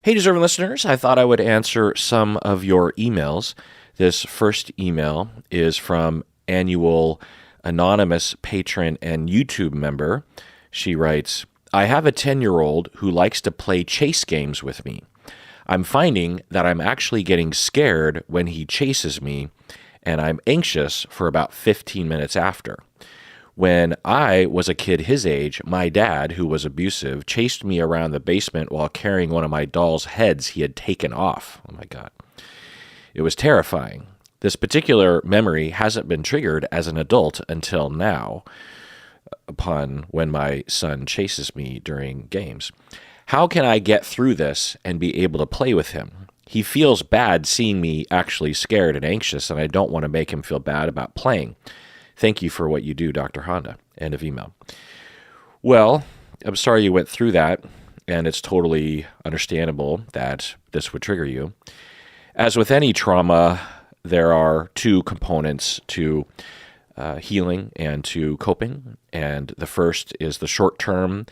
Hey, deserving listeners, I thought I would answer some of your emails. This first email is from annual anonymous patron and YouTube member. She writes, I have a 10-year-old who likes to play chase games with me. I'm finding that I'm actually getting scared when he chases me, and I'm anxious for about 15 minutes after. When I was a kid his age, my dad, who was abusive, chased me around the basement while carrying one of my doll's heads he had taken off. Oh my God. It was terrifying. This particular memory hasn't been triggered as an adult until now, upon when my son chases me during games. How can I get through this and be able to play with him? He feels bad seeing me actually scared and anxious, and I don't want to make him feel bad about playing. Thank you for what you do, Dr. Honda. End of email. Well, I'm sorry you went through that, and it's totally understandable that this would trigger you. As with any trauma, there are two components to healing and to coping, and the first is the short-term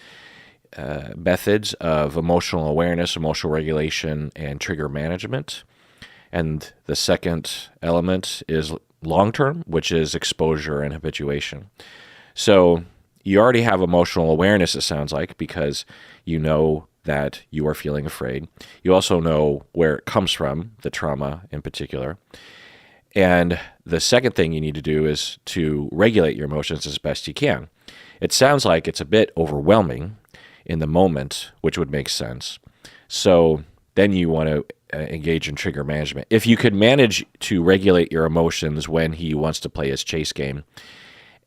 methods of emotional awareness, emotional regulation, and trigger management. And the second element is long-term, which is exposure and habituation. So you already have emotional awareness, it sounds like, because you know that you are feeling afraid. You also know where it comes from, the trauma in particular. And the second thing you need to do is to regulate your emotions as best you can. It sounds like it's a bit overwhelming in the moment, which would make sense. So then you want to engage in trigger management. If you could manage to regulate your emotions when he wants to play his chase game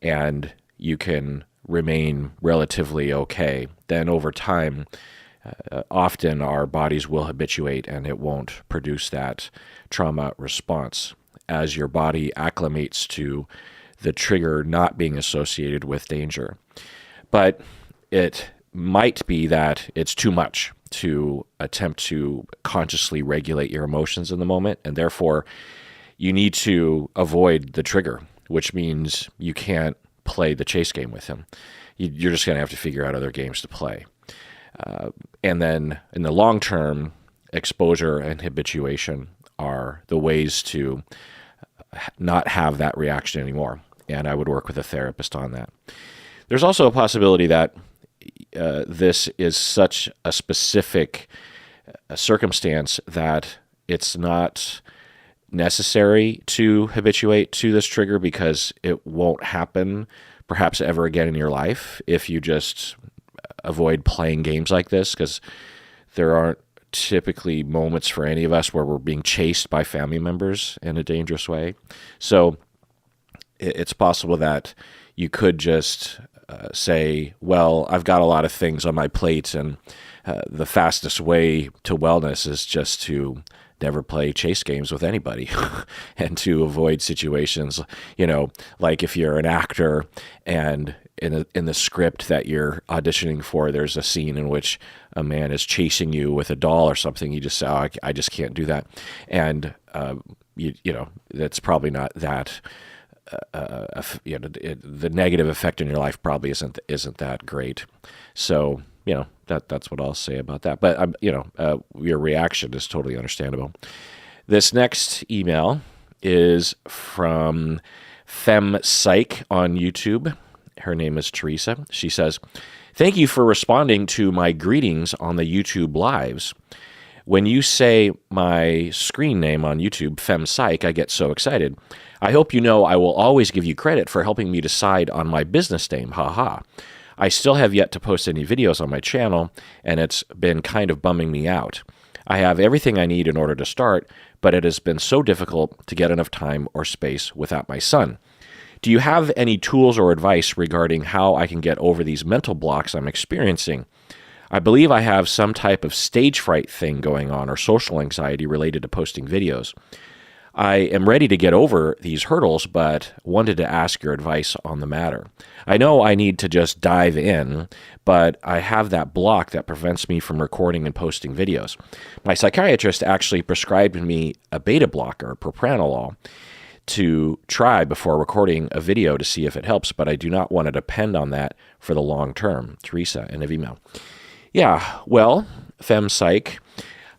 and you can remain relatively okay, then over time, often our bodies will habituate and it won't produce that trauma response as your body acclimates to the trigger not being associated with danger. But it might be that it's too much to attempt to consciously regulate your emotions in the moment, and therefore you need to avoid the trigger, which means you can't play the chase game with him. You're just going to have to figure out other games to play. And then in the long term, exposure and habituation are the ways to not have that reaction anymore, and I would work with a therapist on that. There's also a possibility that this is such a specific circumstance that it's not necessary to habituate to this trigger because it won't happen perhaps ever again in your life if you just avoid playing games like this, because there aren't typically moments for any of us where we're being chased by family members in a dangerous way. So it's possible that you could just say, well, I've got a lot of things on my plate, and the fastest way to wellness is just to never play chase games with anybody and to avoid situations, like if you're an actor and in the script that you're auditioning for, there's a scene in which a man is chasing you with a doll or something. You just say, oh, I just can't do that. And, that's probably not that the negative effect in your life probably isn't that great. So, that's what I'll say about that. But, your reaction is totally understandable. This next email is from FemPsych on YouTube. Her name is Teresa. She says, thank you for responding to my greetings on the YouTube lives. When you say my screen name on YouTube, FemPsych, I get so excited. I hope you know I will always give you credit for helping me decide on my business name, haha. I still have yet to post any videos on my channel, and it's been kind of bumming me out. I have everything I need in order to start, but it has been so difficult to get enough time or space without my son. Do you have any tools or advice regarding how I can get over these mental blocks I'm experiencing? I believe I have some type of stage fright thing going on or social anxiety related to posting videos. I am ready to get over these hurdles, but wanted to ask your advice on the matter. I know I need to just dive in, but I have that block that prevents me from recording and posting videos. My psychiatrist actually prescribed me a beta blocker, propranolol, to try before recording a video to see if it helps, but I do not want to depend on that for the long term. Teresa, end of email. Yeah, well, FemPsych,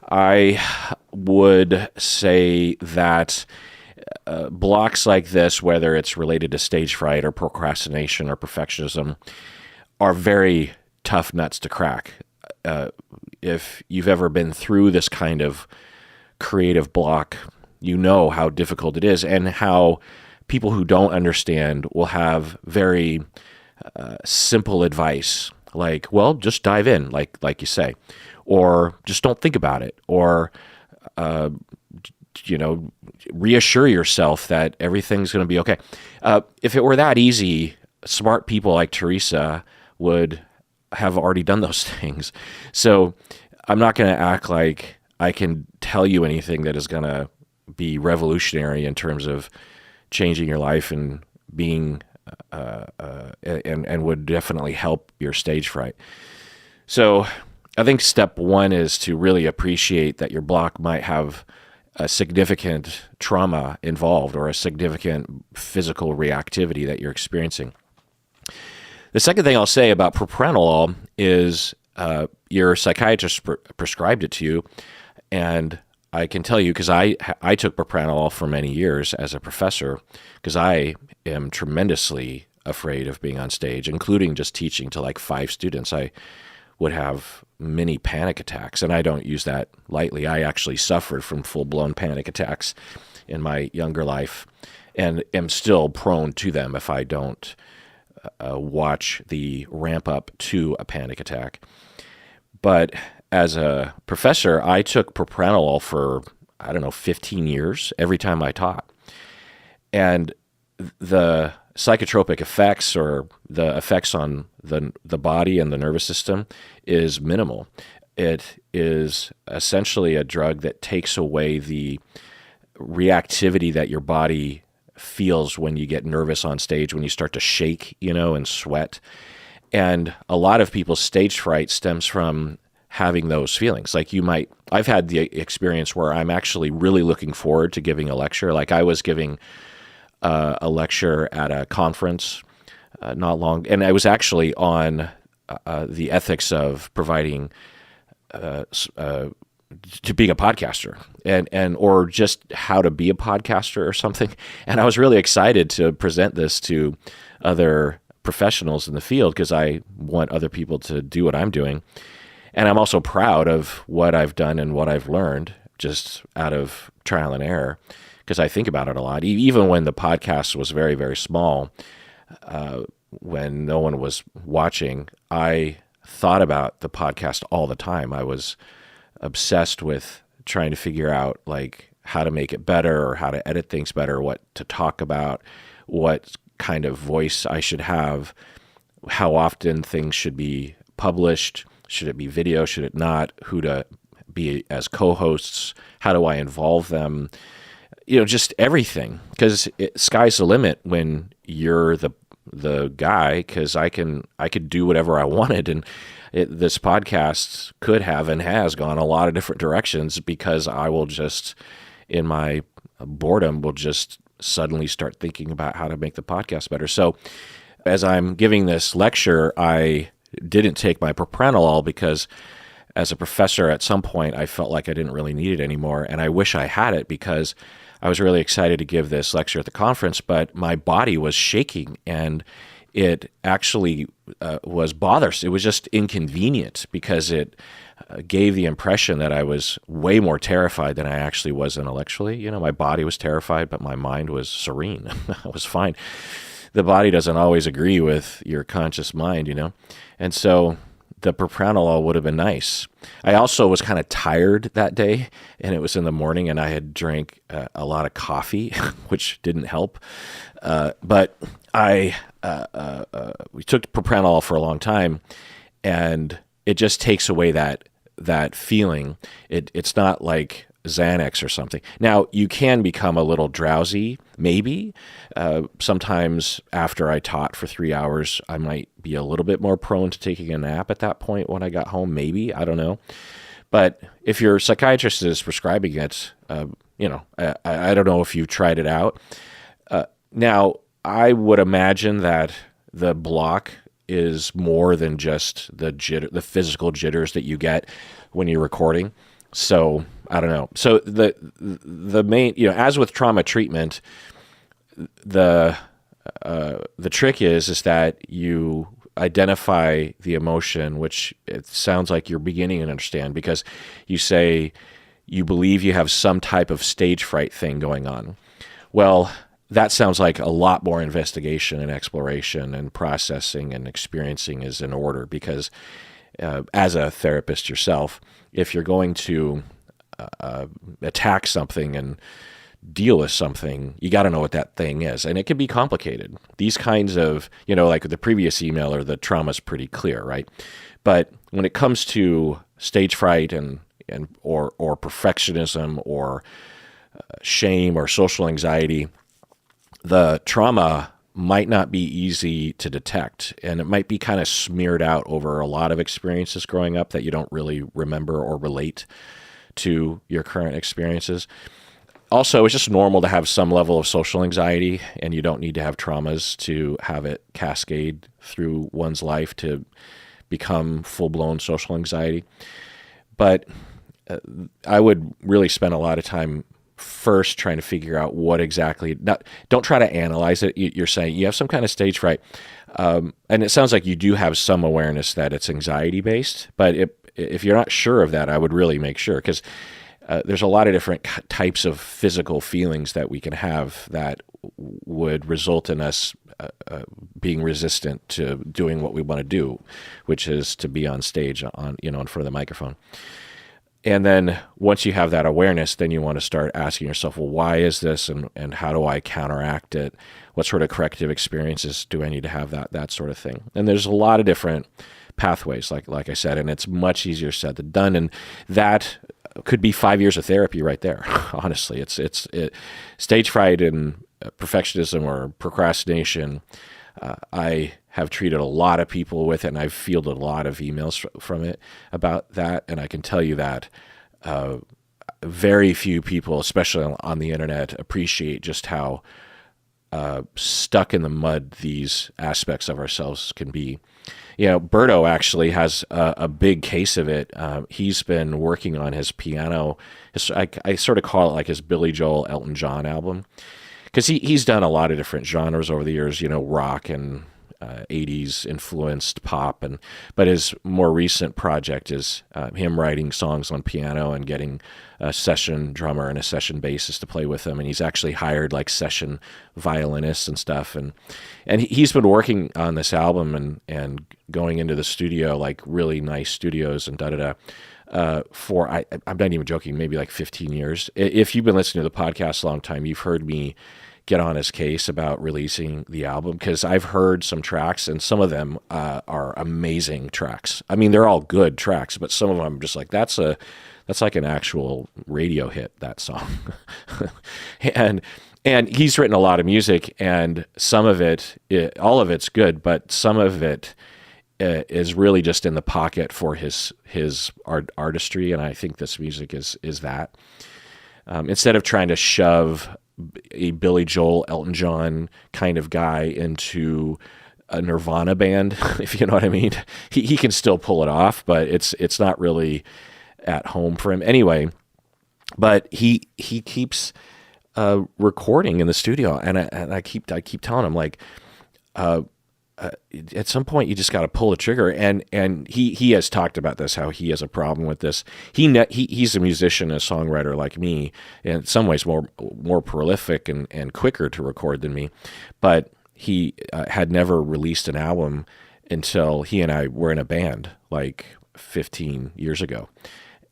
I would say that blocks like this, whether it's related to stage fright or procrastination or perfectionism, are very tough nuts to crack. If you've ever been through this kind of creative block, you know how difficult it is and how people who don't understand will have very simple advice like, well, just dive in, like you say, or just don't think about it, or reassure yourself that everything's going to be okay. If it were that easy, smart people like Teresa would have already done those things. So I'm not going to act like I can tell you anything that is going to be revolutionary in terms of changing your life and being and would definitely help your stage fright. So I think step one is to really appreciate that your block might have a significant trauma involved or a significant physical reactivity that you're experiencing. The second thing I'll say about propranolol is your psychiatrist prescribed it to you, and I can tell you because I took propranolol for many years as a professor because I am tremendously afraid of being on stage, including just teaching to like 5 students. I would have many panic attacks, and I don't use that lightly. I actually suffered from full-blown panic attacks in my younger life and am still prone to them if I don't watch the ramp up to a panic attack. But as a professor, I took propranolol for, 15 years every time I taught. And the psychotropic effects or the effects on the body and the nervous system is minimal. It is essentially a drug that takes away the reactivity that your body feels when you get nervous on stage, when you start to shake, and sweat. And a lot of people's stage fright stems from having those feelings. Like I've had the experience where I'm actually really looking forward to giving a lecture. Like I was giving a lecture at a conference not long, and I was actually on the ethics of providing to being a podcaster and or just how to be a podcaster or something. And I was really excited to present this to other professionals in the field because I want other people to do what I'm doing. And I'm also proud of what I've done and what I've learned just out of trial and error because I think about it a lot. Even when the podcast was very, very small, when no one was watching, I thought about the podcast all the time. I was obsessed with trying to figure out like how to make it better or how to edit things better, what to talk about, what kind of voice I should have, how often things should be published, should it be video, should it not, who to be as co-hosts, how do I involve them, just everything, because sky's the limit when you're the guy, because I could do whatever I wanted, and this podcast could have and has gone a lot of different directions because I will just, in my boredom, will just suddenly start thinking about how to make the podcast better. So as I'm giving this lecture, I didn't take my propranolol because as a professor at some point I felt like I didn't really need it anymore, and I wish I had it because I was really excited to give this lecture at the conference, but my body was shaking and it actually was bothersome. It was just inconvenient because it gave the impression that I was way more terrified than I actually was intellectually. My body was terrified, but my mind was serene. I was fine. The body doesn't always agree with your conscious mind, And so the propranolol would have been nice. I also was kind of tired that day, and it was in the morning, and I had drank a lot of coffee, which didn't help. But we took propranolol for a long time, and it just takes away that feeling. It's not like Xanax or something. Now, you can become a little drowsy, maybe. Sometimes after I taught for 3 hours, I might be a little bit more prone to taking a nap at that point when I got home, maybe. I don't know. But if your psychiatrist is prescribing it, I don't know if you've tried it out. Now, I would imagine that the block is more than just the physical jitters that you get when you're recording. So I don't know. So the main, as with trauma treatment, the trick is that you identify the emotion, which it sounds like you're beginning to understand, because you say you believe you have some type of stage fright thing going on. Well, that sounds like a lot more investigation and exploration and processing and experiencing is in order, because as a therapist yourself, if you're going to attack something and deal with something, you got to know what that thing is. And it can be complicated. These kinds of, like the previous emailer, the trauma's pretty clear, right? But when it comes to stage fright or perfectionism or shame or social anxiety, the trauma might not be easy to detect, and it might be kind of smeared out over a lot of experiences growing up that you don't really remember or relate to your current experiences. Also, it's just normal to have some level of social anxiety, and you don't need to have traumas to have it cascade through one's life to become full-blown social anxiety. But I would really spend a lot of time first trying to figure out what exactly, don't try to analyze it. You're saying you have some kind of stage fright. And it sounds like you do have some awareness that it's anxiety-based, but if you're not sure of that, I would really make sure, because there's a lot of different types of physical feelings that we can have that would result in us being resistant to doing what we want to do, which is to be on stage in front of the microphone. And then once you have that awareness, then you want to start asking yourself, well, why is this, and how do I counteract it? What sort of corrective experiences do I need to have, that sort of thing? And there's a lot of different pathways, like I said, and it's much easier said than done. And that could be 5 years of therapy right there. Honestly, it's stage fright and perfectionism or procrastination. I have treated a lot of people with it, and I've fielded a lot of emails from it about that. And I can tell you that very few people, especially on the internet, appreciate just how stuck in the mud these aspects of ourselves can be. Berto actually has a big case of it. He's been working on his piano. I sort of call it like his Billy Joel, Elton John album, because he's done a lot of different genres over the years, rock and 80s influenced pop, but his more recent project is him writing songs on piano and getting a session drummer and a session bassist to play with him, and he's actually hired like session violinists and stuff, and he's been working on this album and going into the studio, like really nice studios and for I'm not even joking, maybe like 15 years. If you've been listening to the podcast a long time, you've heard me get on his case about releasing the album, because I've heard some tracks, and some of them are amazing tracks. I mean, they're all good tracks, but some of them I'm just like, that's like an actual radio hit, that song. and he's written a lot of music, and some of all of it's good, but some of it is really just in the pocket for his artistry, and I think this music is that. Instead of trying to shove a Billy Joel, Elton John kind of guy into a Nirvana band, if you know what I mean, he can still pull it off, but it's not really at home for him anyway. But he keeps recording in the studio, and I keep telling him, like, at some point you just got to pull the trigger, and he has talked about this, how he has a problem with this. He's a musician, a songwriter like me, in some ways more prolific and quicker to record than me, but he had never released an album until he and I were in a band like 15 years ago.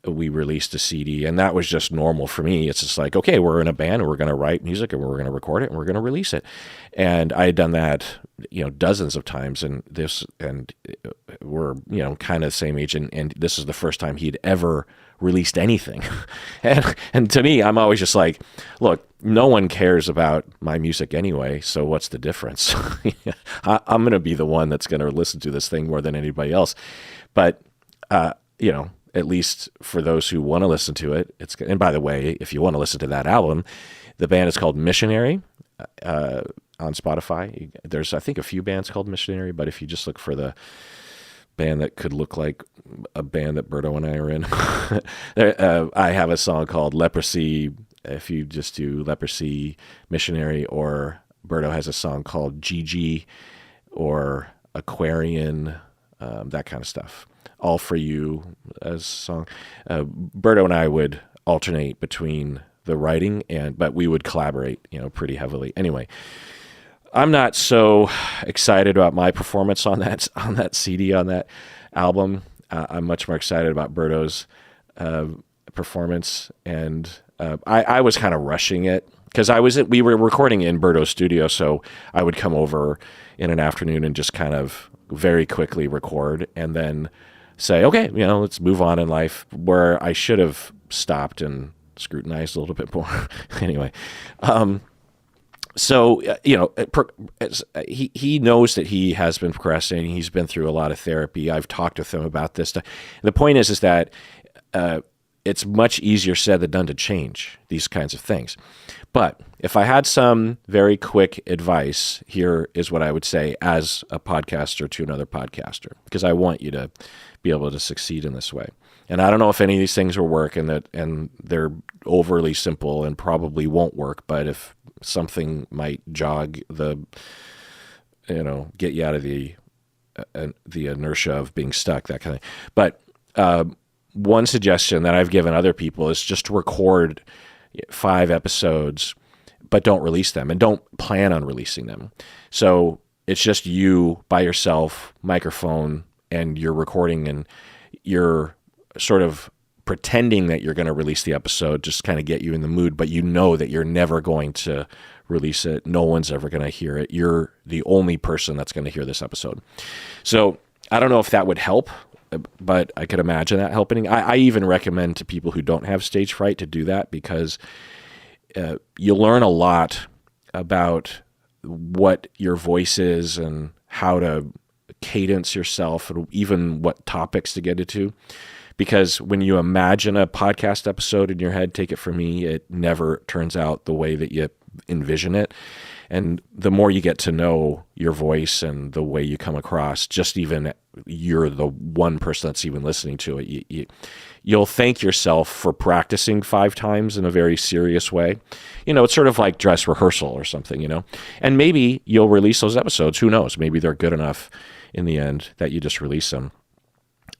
We released a CD, and that was just normal for me. It's just like, okay, we're in a band, and we're going to write music, and we're going to record it, and we're going to release it. And I had done that, dozens of times, and we're, kind of the same age, and this is the first time he'd ever released anything. and to me, I'm always just like, look, no one cares about my music anyway, so what's the difference? I'm going to be the one that's going to listen to this thing more than anybody else. But, at least for those who want to listen to it, and by the way, if you want to listen to that album, the band is called Missionary on Spotify. There's, I think, a few bands called Missionary, but if you just look for the band that could look like a band that Berto and I are in. I have a song called Leprosy. If you just do Leprosy Missionary, or Berto has a song called Gigi or Aquarian, that kind of stuff. All For You as a song. Berto and I would alternate between the writing but we would collaborate, pretty heavily. Anyway, I'm not so excited about my performance on that CD, on that album. I'm much more excited about Berto's performance, and I was kind of rushing it because we were recording in Berto's studio, so I would come over in an afternoon and just kind of very quickly record, and then say, okay, let's move on in life, where I should have stopped and scrutinized a little bit more. Anyway. So, he knows that he has been procrastinating. He's been through a lot of therapy. I've talked with him about this stuff. The point is that it's much easier said than done to change these kinds of things. But if I had some very quick advice, here is what I would say as a podcaster to another podcaster, because I want you to be able to succeed in this way. And I don't know if any of these things will work, and they're overly simple and probably won't work, but if something might jog get you out of the inertia of being stuck, that kind of thing. But one suggestion that I've given other people is just to record 5 episodes, but don't release them, and don't plan on releasing them. So it's just you by yourself, microphone, and you're recording, and you're sort of pretending that you're going to release the episode, just kind of get you in the mood, but you know that you're never going to release it. No one's ever going to hear it. You're the only person that's going to hear this episode. So I don't know if that would help, but I could imagine that helping. I even recommend to people who don't have stage fright to do that, because you learn a lot about what your voice is and how to cadence yourself, and even what topics to get into. Because when you imagine a podcast episode in your head, take it from me, it never turns out the way that you envision it. And the more you get to know your voice and the way you come across, just even you're the one person that's even listening to it, you'll thank yourself for practicing 5 times in a very serious way. It's sort of like dress rehearsal or something, And maybe you'll release those episodes. Who knows? Maybe they're good enough in the end that you just release them.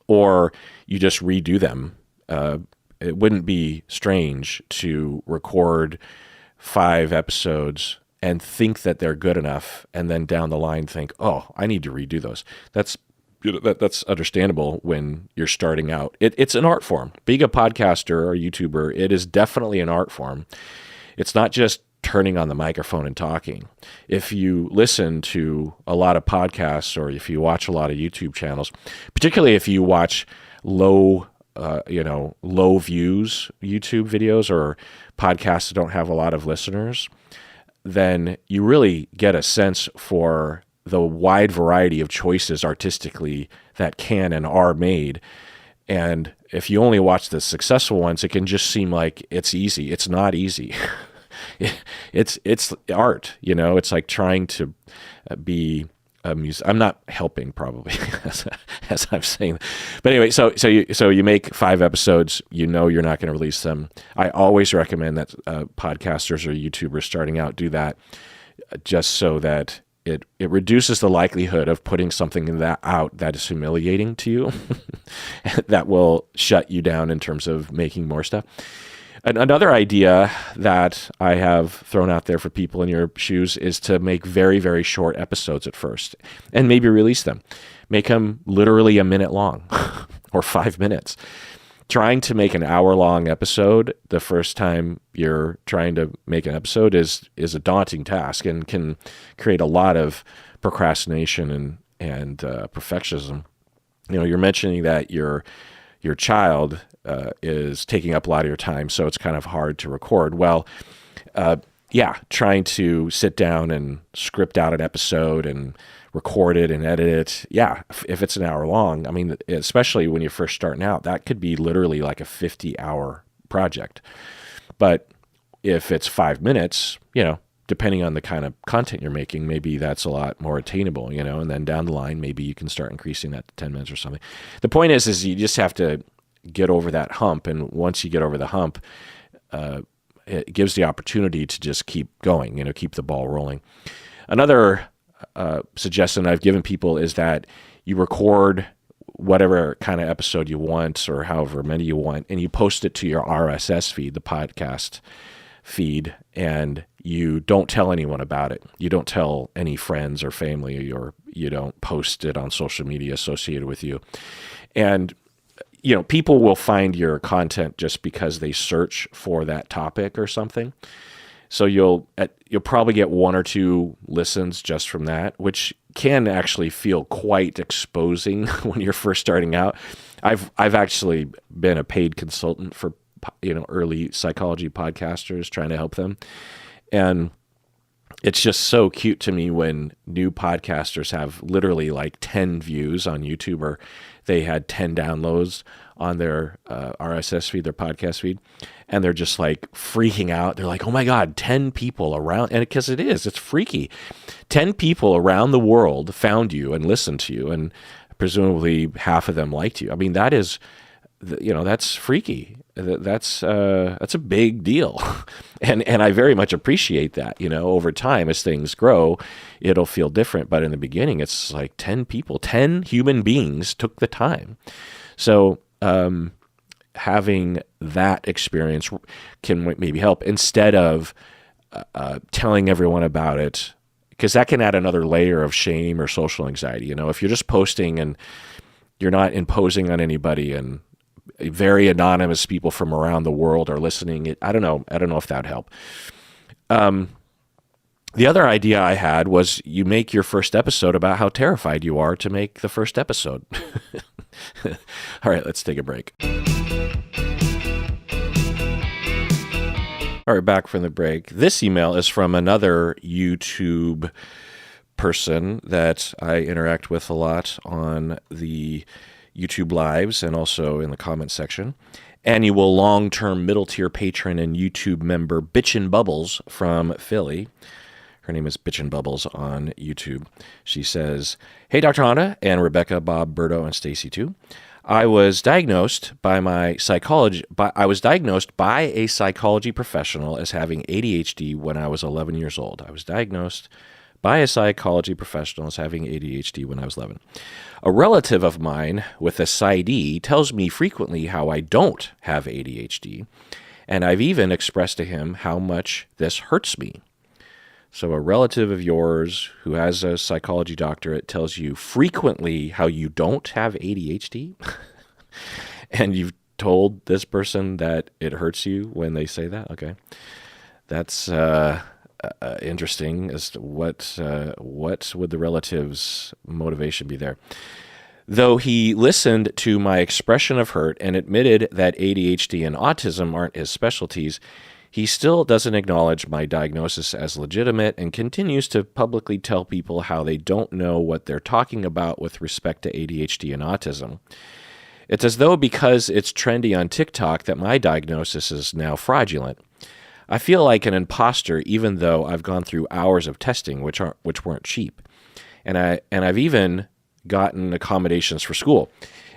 Or you just redo them. It wouldn't be strange to record 5 episodes and think that they're good enough, and then down the line think, oh, I need to redo those. That's understandable when you're starting out. It's an art form. Being a podcaster or YouTuber, it is definitely an art form. It's not just turning on the microphone and talking. If you listen to a lot of podcasts, or if you watch a lot of YouTube channels, particularly if you watch low views YouTube videos or podcasts that don't have a lot of listeners, then you really get a sense for the wide variety of choices artistically that can and are made. And if you only watch the successful ones, it can just seem like it's easy. It's not easy. It's art, It's like trying to be a musician. I'm not helping, probably, as I'm saying. But anyway, so you make 5 episodes. You're not going to release them. I always recommend that podcasters or YouTubers starting out do that, just so that it reduces the likelihood of putting something out that is humiliating to you, that will shut you down in terms of making more stuff. Another idea that I have thrown out there for people in your shoes is to make very, very short episodes at first, and maybe release them. Make them literally a minute long or 5 minutes. Trying to make an hour-long episode the first time you're trying to make an episode is a daunting task, and can create a lot of procrastination and perfectionism. You're mentioning that your child is taking up a lot of your time, so it's kind of hard to record. Well, trying to sit down and script out an episode and record it and edit it. Yeah, if it's an hour long, I mean, especially when you're first starting out, that could be literally like a 50-hour project. But if it's 5 minutes, depending on the kind of content you're making, maybe that's a lot more attainable, and then down the line, maybe you can start increasing that to 10 minutes or something. The point is you just have to get over that hump. And once you get over the hump, it gives the opportunity to just keep going, keep the ball rolling. Another suggestion I've given people is that you record whatever kind of episode you want or however many you want, and you post it to your RSS feed, the podcast feed, and you don't tell anyone about it. You don't tell any friends or family, or you don't post it on social media associated with you. And people will find your content just because they search for that topic or something. So you'll probably get 1 or 2 listens just from that, which can actually feel quite exposing when you're first starting out. I've actually been a paid consultant for early psychology podcasters, trying to help them, and it's just so cute to me when new podcasters have literally like 10 views on YouTube, or they had 10 downloads on their RSS feed, their podcast feed, and they're just like freaking out. They're like, oh my God, 10 people around, and because it's freaky. 10 people around the world found you and listened to you, and presumably half of them liked you. I mean, that is, that's freaky. That's a big deal. And I very much appreciate that. Over time, as things grow, it'll feel different. But in the beginning, it's like 10 people, 10 human beings took the time. So having that experience can maybe help, instead of telling everyone about it, because that can add another layer of shame or social anxiety. If you're just posting and you're not imposing on anybody, and very anonymous people from around the world are listening, I don't know if that would help. The other idea I had was you make your first episode about how terrified you are to make the first episode. All right, let's take a break. All right, back from the break. This email is from another YouTube person that I interact with a lot on the YouTube lives and also in the comment section. Annual long-term middle-tier patron and YouTube member Bitchin' Bubbles from Philly. Her name is Bitchin' Bubbles on YouTube. She says, "Hey, Dr. Honda and Rebecca, Bob, Berto, and Stacy too. I was diagnosed by a psychology professional as having ADHD when I was 11 years old. I was diagnosed by a psychology professional as having ADHD when I was 11. A relative of mine with a PsyD tells me frequently how I don't have ADHD, and I've even expressed to him how much this hurts me." So a relative of yours who has a psychology doctorate tells you frequently how you don't have ADHD, and you've told this person that it hurts you when they say that? Okay. That's interesting as to what would the relative's motivation be there. Though he listened to my expression of hurt and admitted that ADHD and autism aren't his specialties, he still doesn't acknowledge my diagnosis as legitimate and continues to publicly tell people how they don't know what they're talking about with respect to ADHD and autism. It's as though because it's trendy on TikTok that my diagnosis is now fraudulent. I feel like an imposter even though I've gone through hours of testing which weren't cheap. And I've even gotten accommodations for school.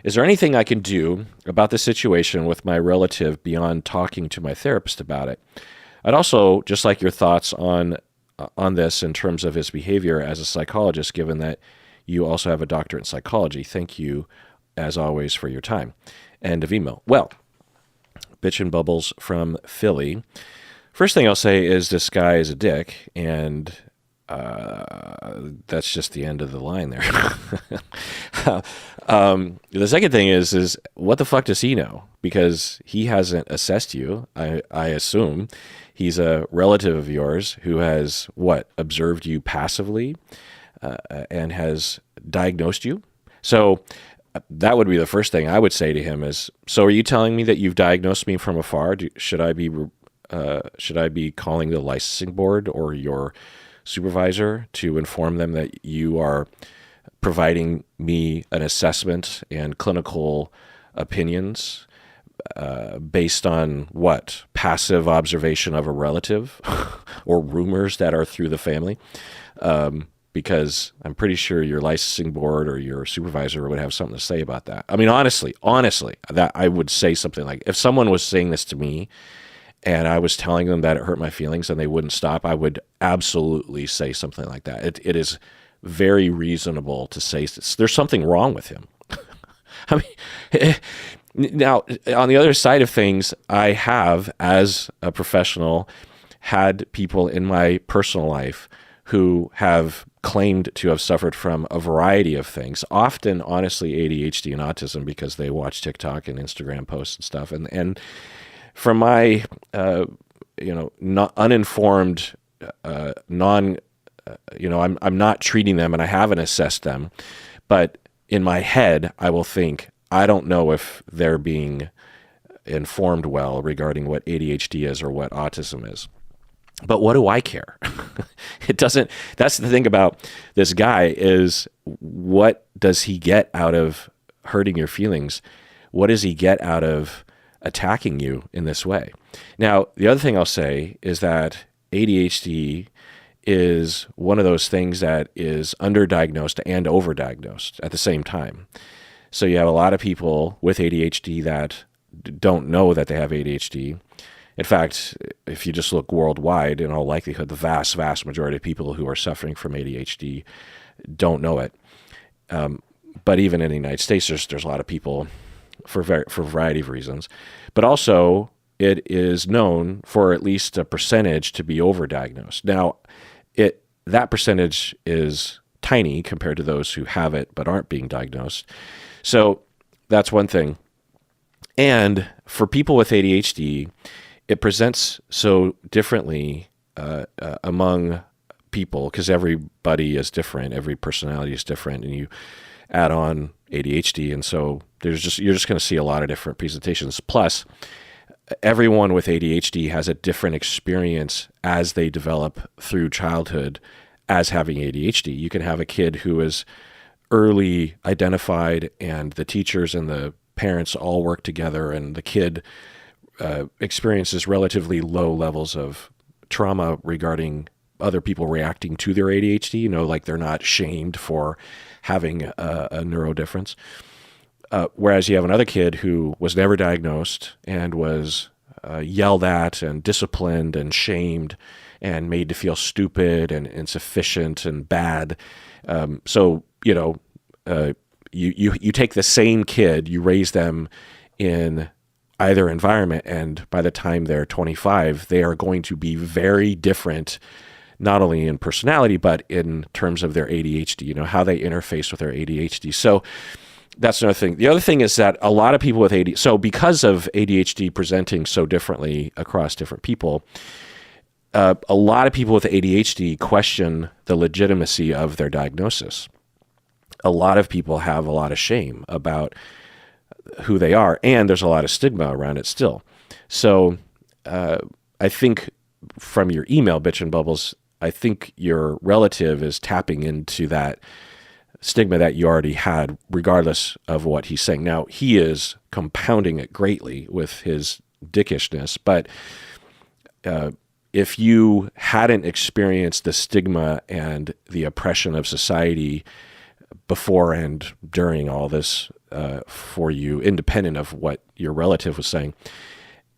Is there anything I can do about the situation with my relative beyond talking to my therapist about it? I'd also just like your thoughts on this in terms of his behavior as a psychologist, given that you also have a doctorate in psychology. Thank you, as always, for your time. End of email. Well, Bitchin' Bubbles from Philly. First thing I'll say is this guy is a dick, and that's just the end of the line there. The second thing is what the fuck does he know? Because he hasn't assessed you. I assume he's a relative of yours who has observed you passively and has diagnosed you. So that would be the first thing I would say to him is, so are you telling me that you've diagnosed me from afar? Should I be calling the licensing board or your supervisor to inform them that you are providing me an assessment and clinical opinions based on what? Passive observation of a relative or rumors that are through the family. Because I'm pretty sure your licensing board or your supervisor would have something to say about that. I mean, honestly, that I would say something like, if someone was saying this to me and I was telling them that it hurt my feelings and they wouldn't stop, I would absolutely say something like that. It is very reasonable to say there's something wrong with him. I mean, now, on the other side of things, I have, as a professional, had people in my personal life who have claimed to have suffered from a variety of things, often, honestly, ADHD and autism, because they watch TikTok and Instagram posts and stuff. And from my, not uninformed, I'm not treating them and I haven't assessed them, but in my head, I will think, I don't know if they're being informed well regarding what ADHD is or what autism is. But what do I care? It doesn't. That's the thing about this guy is, what does he get out of hurting your feelings? What does he get out of attacking you in this way? Now, the other thing I'll say is that ADHD is one of those things that is underdiagnosed and overdiagnosed at the same time. So you have a lot of people with ADHD that don't know that they have ADHD. In fact, if you just look worldwide, in all likelihood, the vast, vast majority of people who are suffering from ADHD don't know it. But even in the United States, there's a lot of people for a variety of reasons. But also, it is known for at least a percentage to be overdiagnosed. Now, that percentage is tiny compared to those who have it but aren't being diagnosed. So that's one thing. And for people with ADHD, it presents so differently among people because everybody is different, every personality is different, and you add on ADHD, and so you're just going to see a lot of different presentations. Plus, everyone with ADHD has a different experience as they develop through childhood as having ADHD. You can have a kid who is early identified, and the teachers and the parents all work together, and the kid experiences relatively low levels of trauma regarding other people reacting to their ADHD, like they're not shamed for having a neuro difference. Whereas you have another kid who was never diagnosed and was yelled at and disciplined and shamed and made to feel stupid and insufficient and bad. So you take the same kid, you raise them in either environment, and by the time they're 25, they are going to be very different, not only in personality, but in terms of their ADHD, how they interface with their ADHD. So that's another thing. The other thing is that a lot of people with ADHD, so because of ADHD presenting so differently across different people, a lot of people with ADHD question the legitimacy of their diagnosis. A lot of people have a lot of shame about who they are, and there's a lot of stigma around it still. So I think from your email, Bitch and Bubbles, I think your relative is tapping into that stigma that you already had, regardless of what he's saying. Now, he is compounding it greatly with his dickishness, but if you hadn't experienced the stigma and the oppression of society before and during all this for you, independent of what your relative was saying,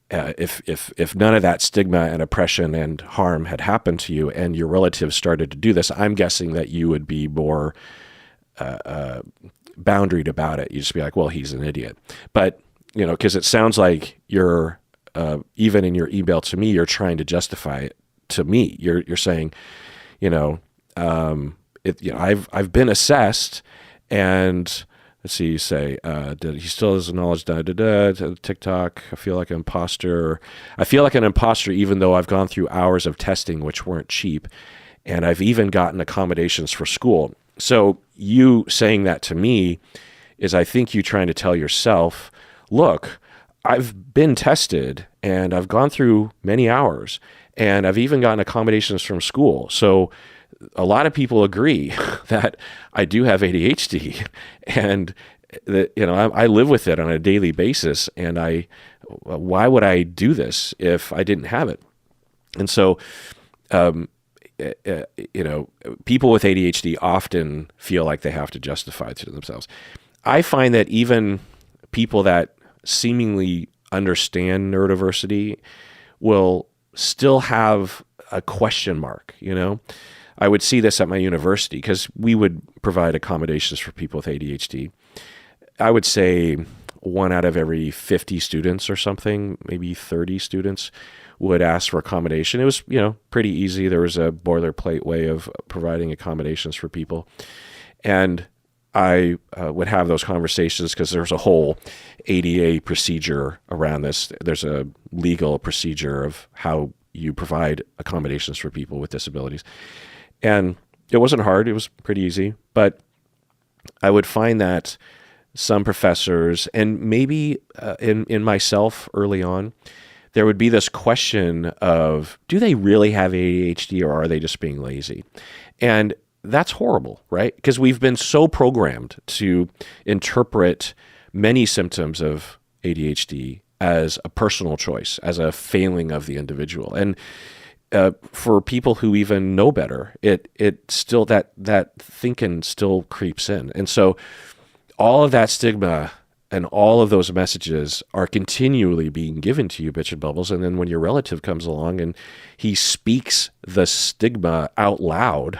if none of that stigma and oppression and harm had happened to you and your relative started to do this, I'm guessing that you would be more boundaried about it. You'd just be like, well, he's an idiot. But, because it sounds like you're, even in your email to me, you're trying to justify it to me. You're saying, I've been assessed, and let's see, you say, he still has knowledge, TikTok, I feel like an imposter. I feel like an imposter even though I've gone through hours of testing, which weren't cheap, and I've even gotten accommodations for school. So you saying that to me is, I think, you trying to tell yourself, look, I've been tested, and I've gone through many hours, and I've even gotten accommodations from school. So a lot of people agree that I do have ADHD, and that I live with it on a daily basis, and I why would I do this if I didn't have it? And so, people with ADHD often feel like they have to justify it to themselves. I find that even people that seemingly understand neurodiversity will still have a question mark, I would see this at my university because we would provide accommodations for people with ADHD. I would say 1 out of every 50 students or something, maybe 30 students would ask for accommodation. It was, pretty easy. There was a boilerplate way of providing accommodations for people. And I would have those conversations because there's a whole ADA procedure around this. There's a legal procedure of how you provide accommodations for people with disabilities. And it wasn't hard. It was pretty easy. But I would find that some professors, and maybe in myself early on, there would be this question of, do they really have ADHD or are they just being lazy? And that's horrible, right? Because we've been so programmed to interpret many symptoms of ADHD as a personal choice, as a failing of the individual. And for people who even know better, it still, that thinking still creeps in. And so all of that stigma and all of those messages are continually being given to you, bitch and bubbles. And then when your relative comes along and he speaks the stigma out loud,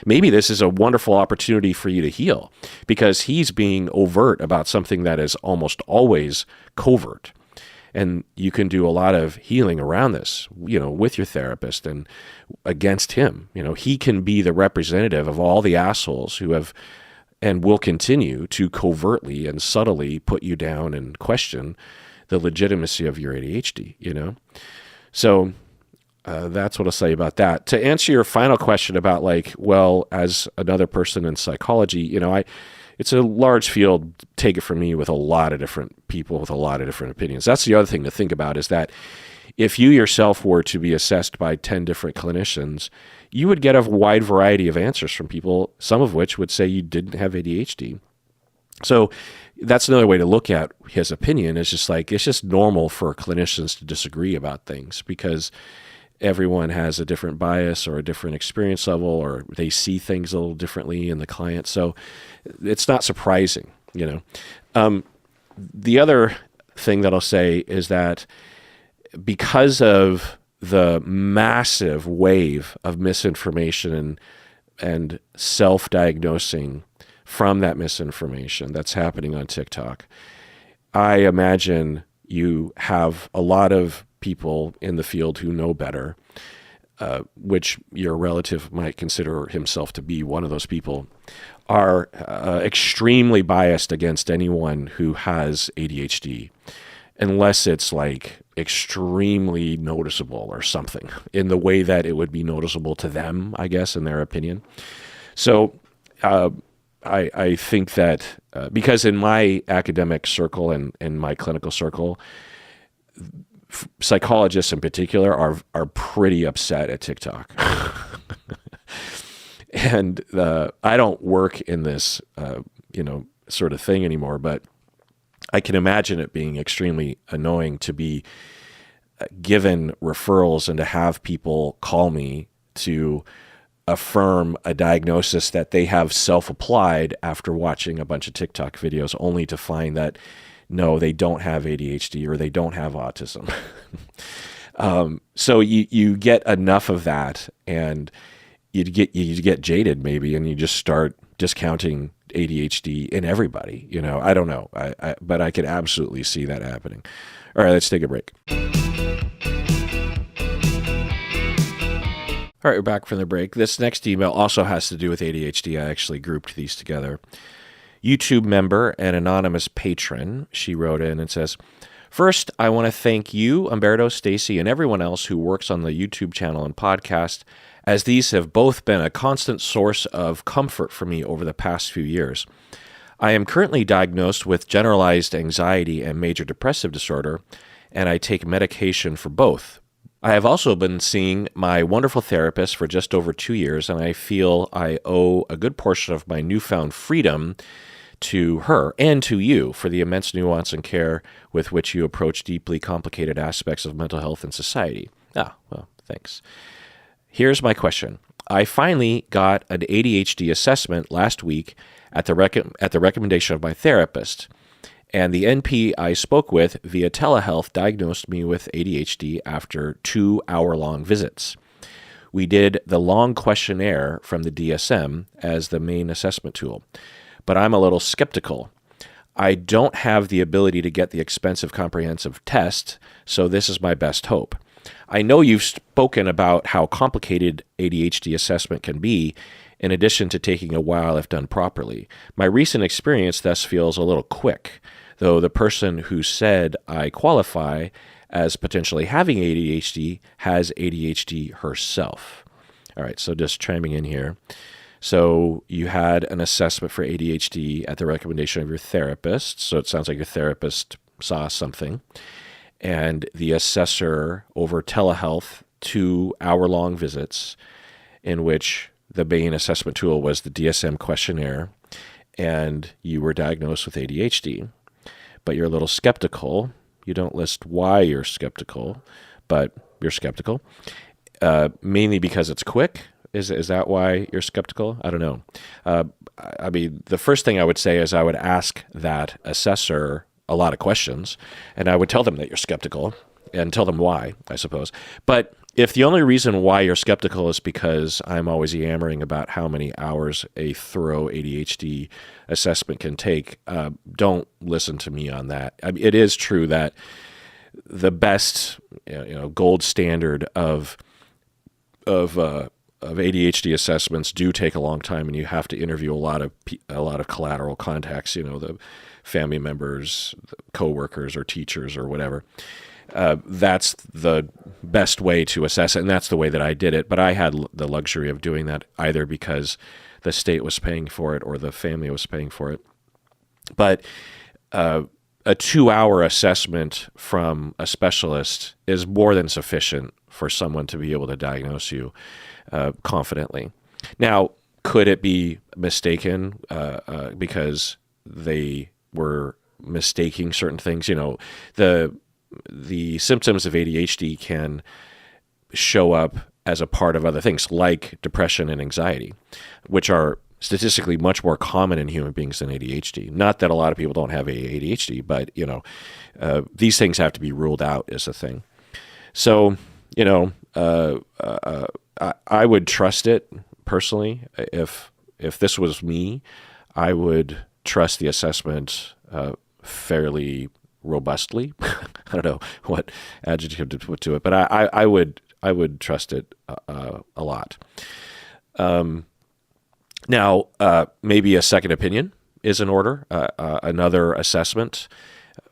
maybe this is a wonderful opportunity for you to heal because he's being overt about something that is almost always covert. And you can do a lot of healing around this, with your therapist and against him. He can be the representative of all the assholes who have and will continue to covertly and subtly put you down and question the legitimacy of your ADHD, So that's what I'll say about that. To answer your final question about as another person in psychology, it's a large field, take it from me, with a lot of different people with a lot of different opinions. That's the other thing to think about is that if you yourself were to be assessed by 10 different clinicians, you would get a wide variety of answers from people, some of which would say you didn't have ADHD. So that's another way to look at his opinion. It's just normal for clinicians to disagree about things because everyone has a different bias or a different experience level, or they see things a little differently in the client. So it's not surprising, The other thing that I'll say is that because of the massive wave of misinformation and self-diagnosing from that misinformation that's happening on TikTok, I imagine you have a lot of people in the field who know better, which your relative might consider himself to be one of those people, are extremely biased against anyone who has ADHD, unless it's extremely noticeable or something in the way that it would be noticeable to them, I guess, in their opinion. So I think that because in my academic circle and in my clinical circle, psychologists in particular are pretty upset at TikTok. And I don't work in this, sort of thing anymore, but I can imagine it being extremely annoying to be given referrals and to have people call me to affirm a diagnosis that they have self-applied after watching a bunch of TikTok videos, only to find that no, they don't have ADHD or they don't have autism. So you get enough of that, and you get jaded maybe, and you just start discounting ADHD in everybody. I don't know, but I can absolutely see that happening. All right, let's take a break. All right, we're back from the break. This next email also has to do with ADHD. I actually grouped these together. YouTube member and anonymous patron, she wrote in and says, "First, I want to thank you, Umberto, Stacy, and everyone else who works on the YouTube channel and podcast, as these have both been a constant source of comfort for me over the past few years. I am currently diagnosed with generalized anxiety and major depressive disorder, and I take medication for both. I have also been seeing my wonderful therapist for just over 2 years, and I feel I owe a good portion of my newfound freedom to her and to you for the immense nuance and care with which you approach deeply complicated aspects of mental health in society. Ah, well, thanks. Here's my question. I finally got an ADHD assessment last week at the recommendation of my therapist, and the NP I spoke with via telehealth diagnosed me with ADHD after 2-hour-long visits. We did the long questionnaire from the DSM as the main assessment tool, but I'm a little skeptical. I don't have the ability to get the expensive comprehensive test, so this is my best hope. I know you've spoken about how complicated ADHD assessment can be, in addition to taking a while if done properly. My recent experience thus feels a little quick, though the person who said I qualify as potentially having ADHD has ADHD herself. All right, so just chiming in here. So you had an assessment for ADHD at the recommendation of your therapist. So it sounds like your therapist saw something. And the assessor over telehealth, 2-hour-long visits in which the main assessment tool was the DSM questionnaire, and you were diagnosed with ADHD. But you're a little skeptical. You don't list why you're skeptical, but you're skeptical, mainly because it's quick. Is that why you're skeptical? I don't know. I mean, the first thing I would say is I would ask that assessor a lot of questions, and I would tell them that you're skeptical and tell them why, I suppose. But if the only reason why you're skeptical is because I'm always yammering about how many hours a thorough ADHD assessment can take, don't listen to me on that. I mean, it is true that the best, gold standard of ADHD assessments do take a long time, and you have to interview a lot of collateral contacts. The family members, coworkers, or teachers, or whatever. That's the best way to assess it, and that's the way that I did it. But I had the luxury of doing that either because the state was paying for it or the family was paying for it. But a 2-hour assessment from a specialist is more than sufficient for someone to be able to diagnose you confidently. Now, could it be mistaken because they were mistaking certain things? The symptoms of ADHD can show up as a part of other things like depression and anxiety, which are statistically much more common in human beings than ADHD. Not that a lot of people don't have ADHD, but these things have to be ruled out as a thing. So, I would trust it personally. If this was me, I would trust the assessment fairly robustly. I don't know what adjective to put to it, but I would trust it a lot. Now, maybe a second opinion is in order. Another assessment,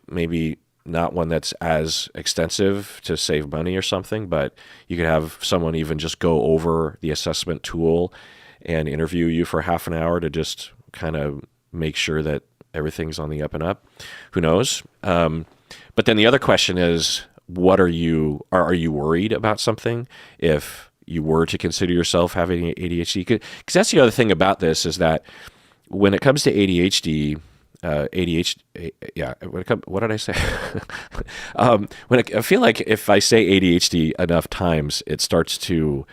maybe not one that's as extensive to save money or something, but you could have someone even just go over the assessment tool and interview you for half an hour to just kind of make sure that everything's on the up and up. Who knows? But then the other question is, are you worried about something if you were to consider yourself having ADHD? Because that's the other thing about this is that when it comes to ADHD, what did I say? I feel like if I say ADHD enough times, it starts to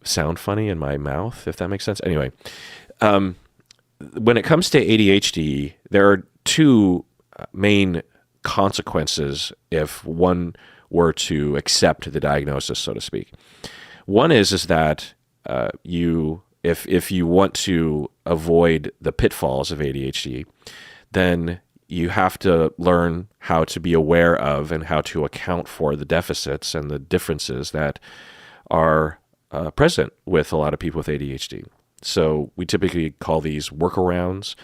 sound funny in my mouth, if that makes sense. Anyway, when it comes to ADHD, there are two main consequences if one were to accept the diagnosis, so to speak. One is that if you want to avoid the pitfalls of ADHD, then you have to learn how to be aware of and how to account for the deficits and the differences that are present with a lot of people with ADHD. So we typically call these workarounds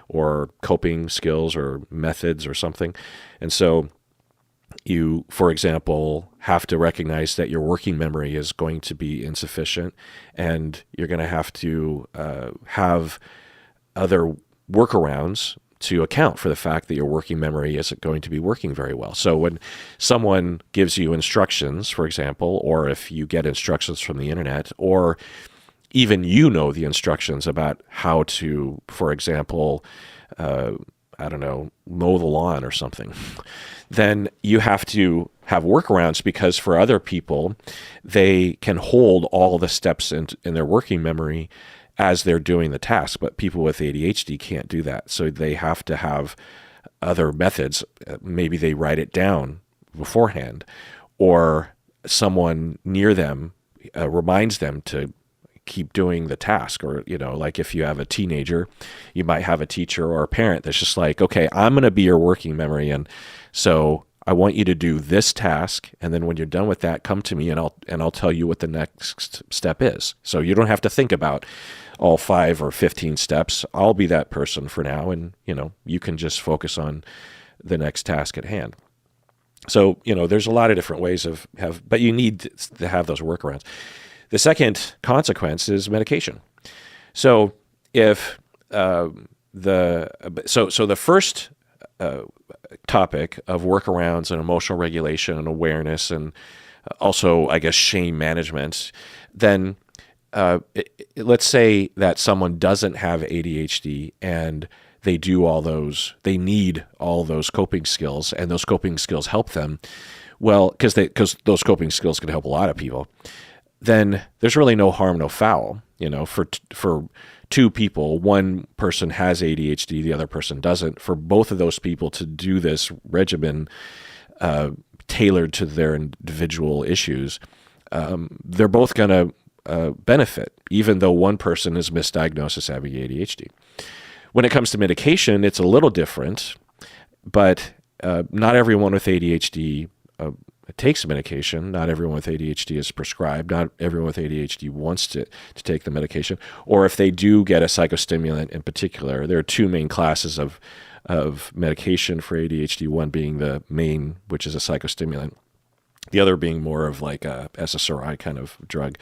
or coping skills or methods or something. And so you, for example, have to recognize that your working memory is going to be insufficient, and you're going to have to have other workarounds to account for the fact that your working memory isn't going to be working very well. So when someone gives you instructions, for example, or if you get instructions from the internet, or even the instructions about how to, for example, I don't know, mow the lawn or something, then you have to have workarounds, because for other people, they can hold all the steps in their working memory as they're doing the task. But people with ADHD can't do that. So they have to have other methods. Maybe they write it down beforehand, or someone near them reminds them to keep doing the task. Or, like if you have a teenager, you might have a teacher or a parent that's just like, okay, I'm going to be your working memory. And so I want you to do this task. And then when you're done with that, come to me and I'll tell you what the next step is. So you don't have to think about all 5 or 15 steps. I'll be that person for now. And, you can just focus on the next task at hand. So, there's a lot of different ways but you need to have those workarounds. The second consequence is medication. So if the first topic of workarounds and emotional regulation and awareness, and also, I guess, shame management, then let's say that someone doesn't have ADHD and they need all those coping skills, and those coping skills help them. Well, because those coping skills can help a lot of people. Then there's really no harm, no foul. For 2 people, one person has ADHD, the other person doesn't. For both of those people to do this regimen tailored to their individual issues, they're both going to benefit, even though one person is misdiagnosed as having ADHD. When it comes to medication, it's a little different, but not everyone with ADHD takes medication. Not everyone with ADHD is prescribed. Not everyone with ADHD wants to take the medication. Or if they do get a psychostimulant in particular, there are 2 main classes of medication for ADHD, one being the main, which is a psychostimulant, the other being more of like a SSRI kind of drug.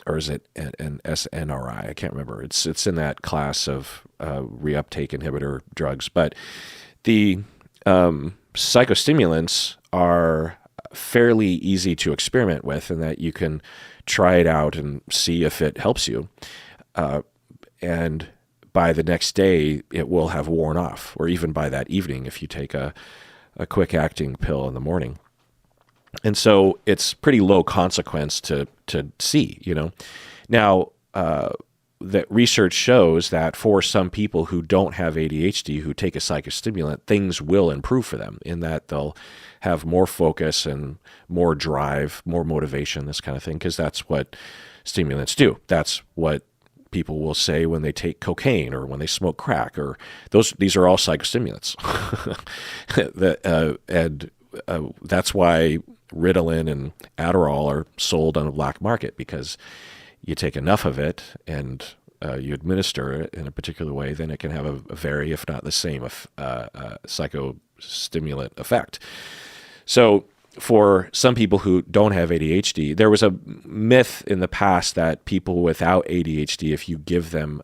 Or is it an SNRI? I can't remember. It's in that class of reuptake inhibitor drugs. But the psychostimulants are fairly easy to experiment with, in that you can try it out and see if it helps you. And by the next day, it will have worn off, or even by that evening if you take a quick-acting pill in the morning. And so it's pretty low consequence to see, Now, that research shows that for some people who don't have ADHD, who take a psychostimulant, things will improve for them, in that they'll have more focus and more drive, more motivation, this kind of thing, because that's what stimulants do. That's what people will say when they take cocaine or when they smoke crack, or these are all psychostimulants. That's why Ritalin and Adderall are sold on the black market, because you take enough of it and you administer it in a particular way, then it can have a very, if not the same, psychostimulant effect. So for some people who don't have ADHD, there was a myth in the past that people without ADHD, if you give them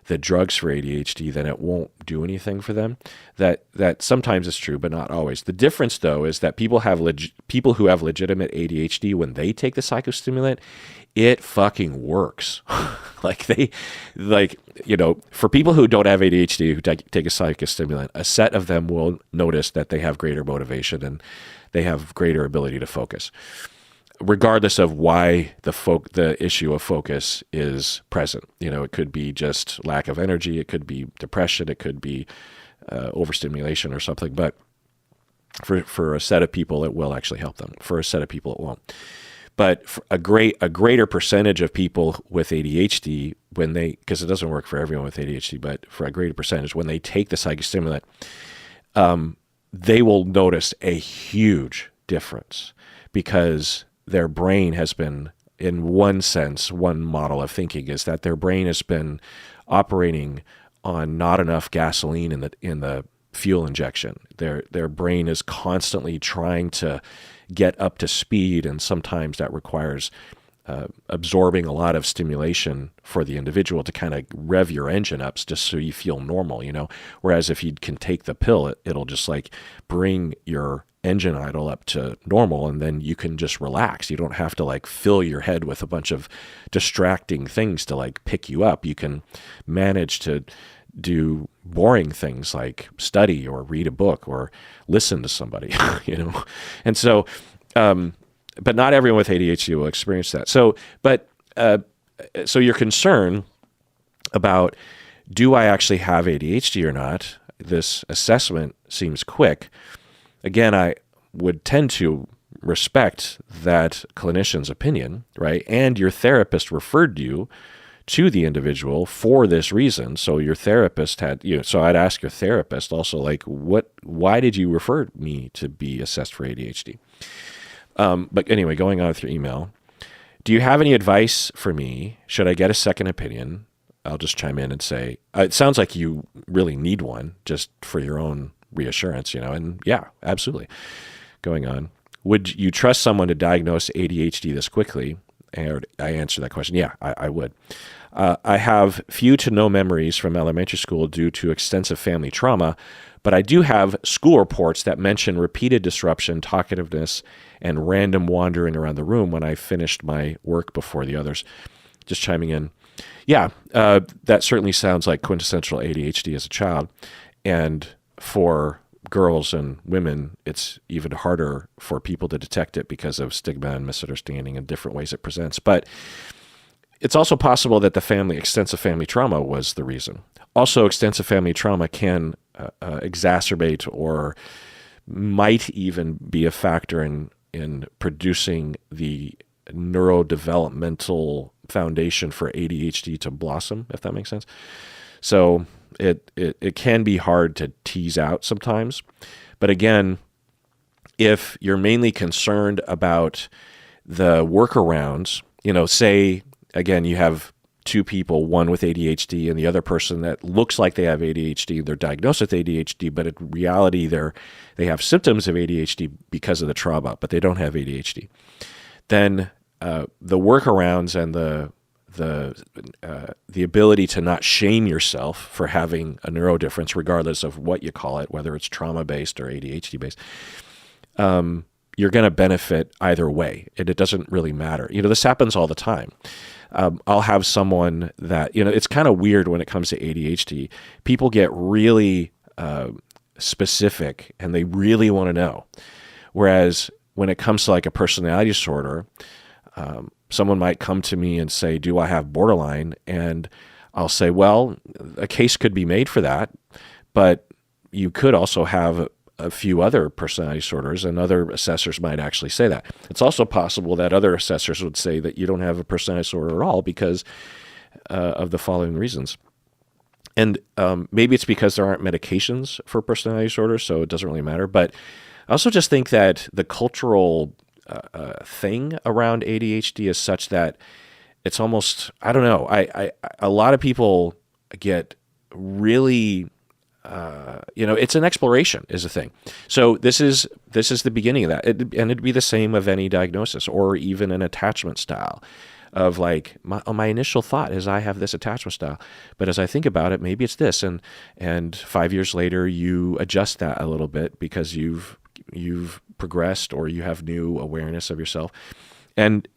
the drugs for ADHD, then it won't do anything for them. That sometimes is true, but not always. The difference, though, is that people who have legitimate ADHD, when they take the psychostimulant, it fucking works. For people who don't have ADHD who take a psychostimulant, a set of them will notice that they have greater motivation and they have greater ability to focus, regardless of why the issue of focus is present. It could be just lack of energy, it could be depression, it could be overstimulation or something. But for a set of people, it will actually help them. For a set of people, it won't. But for a greater percentage of people with ADHD, because it doesn't work for everyone with ADHD, but for a greater percentage, when they take the psychostimulant, they will notice a huge difference, because their brain has been, in one sense, one model of thinking is that their brain has been operating on not enough gasoline in the fuel injection. Their brain is constantly trying to get up to speed, and sometimes that requires absorbing a lot of stimulation for the individual to kind of rev your engine up just so you feel normal, Whereas if you can take the pill, it'll just like bring your engine idle up to normal, and then you can just relax. You don't have to like fill your head with a bunch of distracting things to like pick you up. You can manage to do boring things like study or read a book or listen to somebody, And so, but not everyone with ADHD will experience that. So your concern about, do I actually have ADHD or not? This assessment seems quick. Again, I would tend to respect that clinician's opinion, right? And your therapist referred you to the individual for this reason. So your therapist so I'd ask your therapist also, like, why did you refer me to be assessed for ADHD? But anyway, going on with your email, do you have any advice for me? Should I get a second opinion? I'll just chime in and say, it sounds like you really need one just for your own reassurance, and yeah, absolutely. Going on, would you trust someone to diagnose ADHD this quickly? And I answer that question. Yeah, I would. I have few to no memories from elementary school due to extensive family trauma, but I do have school reports that mention repeated disruption, talkativeness, and random wandering around the room when I finished my work before the others. Just chiming in. Yeah, that certainly sounds like quintessential ADHD as a child. And for girls and women, it's even harder for people to detect it because of stigma and misunderstanding and different ways it presents. But it's also possible that the extensive family trauma was the reason. Also, extensive family trauma can exacerbate or might even be a factor in producing the neurodevelopmental foundation for ADHD to blossom, if that makes sense. So it can be hard to tease out sometimes. But again, if you're mainly concerned about the workarounds, say, again, you have two people, one with ADHD and the other person that looks like they have ADHD, they're diagnosed with ADHD, but in reality, they have symptoms of ADHD because of the trauma, but they don't have ADHD. Then the workarounds and the ability to not shame yourself for having a neuro difference, regardless of what you call it, whether it's trauma-based or ADHD-based, you're going to benefit either way. And it doesn't really matter. This happens all the time. I'll have someone that, it's kind of weird when it comes to ADHD. People get really specific and they really want to know. Whereas when it comes to like a personality disorder, someone might come to me and say, do I have borderline? And I'll say, well, a case could be made for that, but you could also have a few other personality disorders, and other assessors might actually say that. It's also possible that other assessors would say that you don't have a personality disorder at all because of the following reasons. And maybe it's because there aren't medications for personality disorders, so it doesn't really matter. But I also just think that the cultural thing around ADHD is such that it's almost, I don't know, a lot of people get really, it's an exploration is a thing. So this is the beginning of that. And it'd be the same of any diagnosis or even an attachment style of like, my initial thought is I have this attachment style, but as I think about it, maybe it's this. And 5 years later, you adjust that a little bit because you've progressed or you have new awareness of yourself. And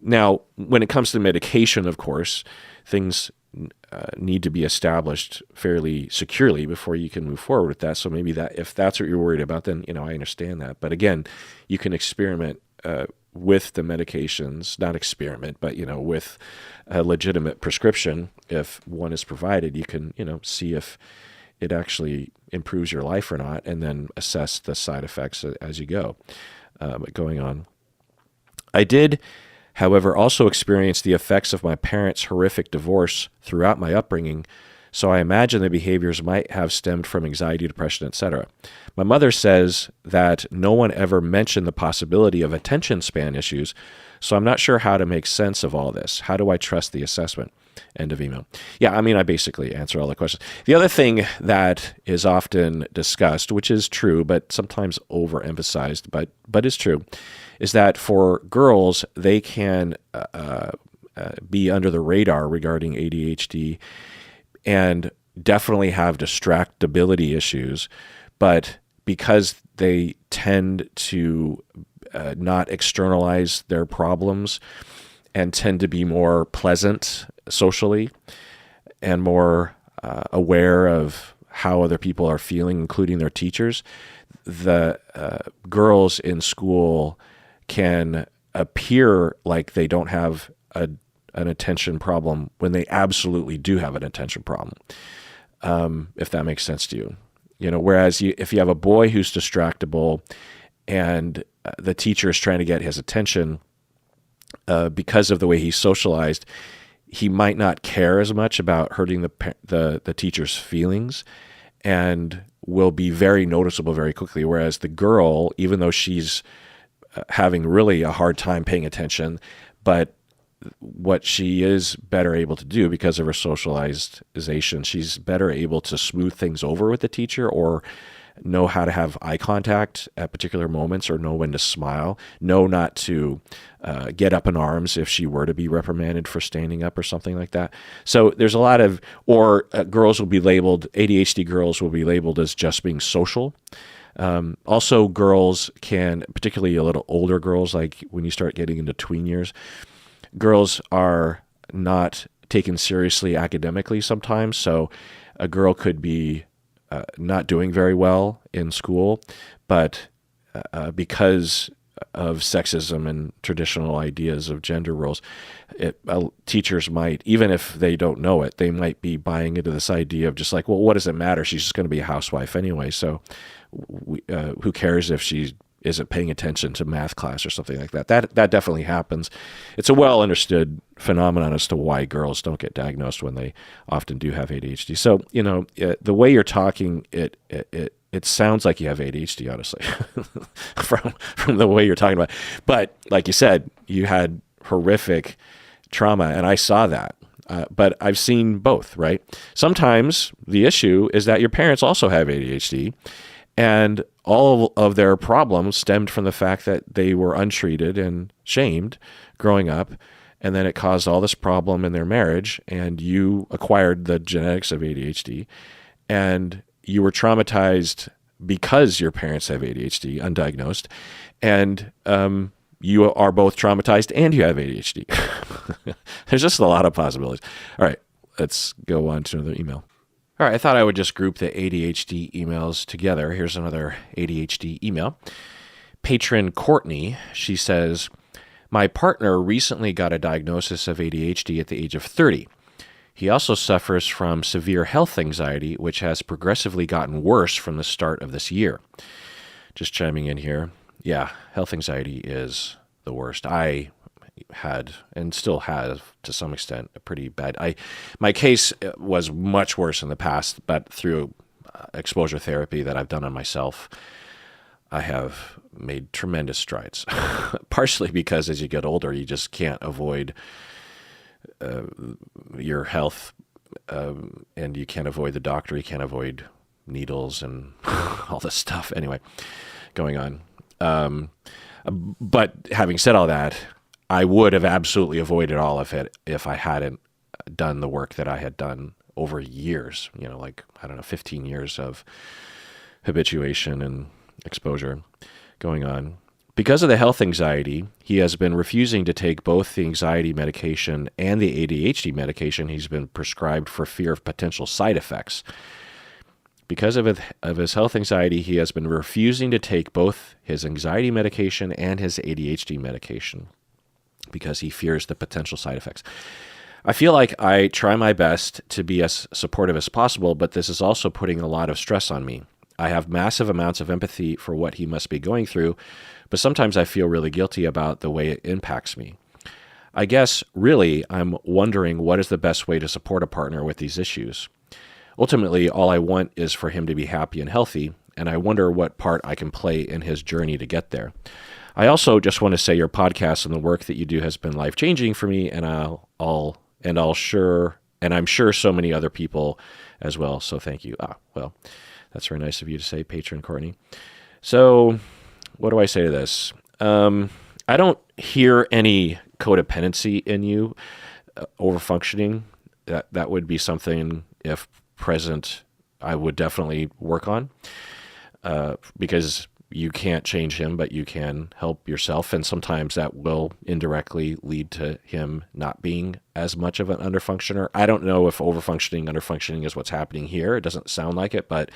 now, when it comes to medication, of course, things need to be established fairly securely before you can move forward with that. So maybe that if that's what you're worried about, then I understand that. But again, you can experiment with the medications, not experiment, but with a legitimate prescription. If one is provided, you can see if it actually improves your life or not, and then assess the side effects as you go. But going on, I did, however, also experience the effects of my parents' horrific divorce throughout my upbringing, so I imagine the behaviors might have stemmed from anxiety, depression, etc. My mother says that no one ever mentioned the possibility of attention span issues, so I'm not sure how to make sense of all this. How do I trust the assessment? End of email. Yeah, I basically answer all the questions. The other thing that is often discussed, which is true, but sometimes overemphasized, but is true, is that for girls, they can be under the radar regarding ADHD and definitely have distractibility issues, but because they tend to not externalize their problems and tend to be more pleasant socially and more aware of how other people are feeling, including their teachers, the girls in school can appear like they don't have an attention problem when they absolutely do have an attention problem, if that makes sense to you. Whereas if you have a boy who's distractible and the teacher is trying to get his attention because of the way he's socialized, he might not care as much about hurting the teacher's feelings and will be very noticeable very quickly. Whereas the girl, even though she's having really a hard time paying attention, but what she is better able to do because of her socialization, she's better able to smooth things over with the teacher, or know how to have eye contact at particular moments, or know when to smile, know not to get up in arms if she were to be reprimanded for standing up or something like that. So there's a lot of, or girls will be labeled, ADHD girls will be labeled as just being social. Also, girls can, particularly a little older girls, like when you start getting into tween years, girls are not taken seriously academically sometimes. So a girl could be not doing very well in school, but because of sexism and traditional ideas of gender roles, teachers might, even if they don't know it, they might be buying into this idea of just like, well, what does it matter? She's just going to be a housewife anyway. So who cares if she isn't paying attention to math class or something like that. That definitely happens. It's a well understood phenomenon as to why girls don't get diagnosed when they often do have ADHD. So, the way you're talking, it sounds like you have ADHD, honestly, from the way you're talking about it. But like you said, you had horrific trauma, and I saw that. But I've seen both, right? Sometimes the issue is that your parents also have ADHD, and all of their problems stemmed from the fact that they were untreated and shamed growing up, and then it caused all this problem in their marriage, and you acquired the genetics of ADHD, and you were traumatized because your parents have ADHD, undiagnosed, and you are both traumatized and you have ADHD. There's just a lot of possibilities. All right, let's go on to another email. All right, I thought I would just group the ADHD emails together. Here's another ADHD email. Patron Courtney, she says, my partner recently got a diagnosis of ADHD at the age of 30. He also suffers from severe health anxiety, which has progressively gotten worse from the start of this year. Just chiming in here. Yeah, health anxiety is the worst. I had, and still have to some extent, a pretty bad. My case was much worse in the past, but through exposure therapy that I've done on myself, I have made tremendous strides. Partially because as you get older, you just can't avoid your health, and you can't avoid the doctor. You can't avoid needles and all this stuff. Anyway, going on. But having said all that, I would have absolutely avoided all of it if I hadn't done the work that I had done over years, 15 years of habituation and exposure going on. Because of the health anxiety, he has been refusing to take both the anxiety medication and the ADHD medication he's been prescribed for fear of potential side effects. Because of his health anxiety, he has been refusing to take both his anxiety medication and his ADHD medication because he fears the potential side effects. I feel like I try my best to be as supportive as possible, but this is also putting a lot of stress on me. I have massive amounts of empathy for what he must be going through, but sometimes I feel really guilty about the way it impacts me. I guess, really, I'm wondering what is the best way to support a partner with these issues. Ultimately, all I want is for him to be happy and healthy, and I wonder what part I can play in his journey to get there. I also just want to say your podcast and the work that you do has been life-changing for me, and I'm sure so many other people as well. So thank you. Well, that's very nice of you to say, Patron Courtney. So, what do I say to this? I don't hear any codependency in you, overfunctioning. That would be something, if present, I would definitely work on, because you can't change him, but you can help yourself. And sometimes that will indirectly lead to him not being as much of an underfunctioner. I don't know if overfunctioning, underfunctioning is what's happening here. It doesn't sound like it, but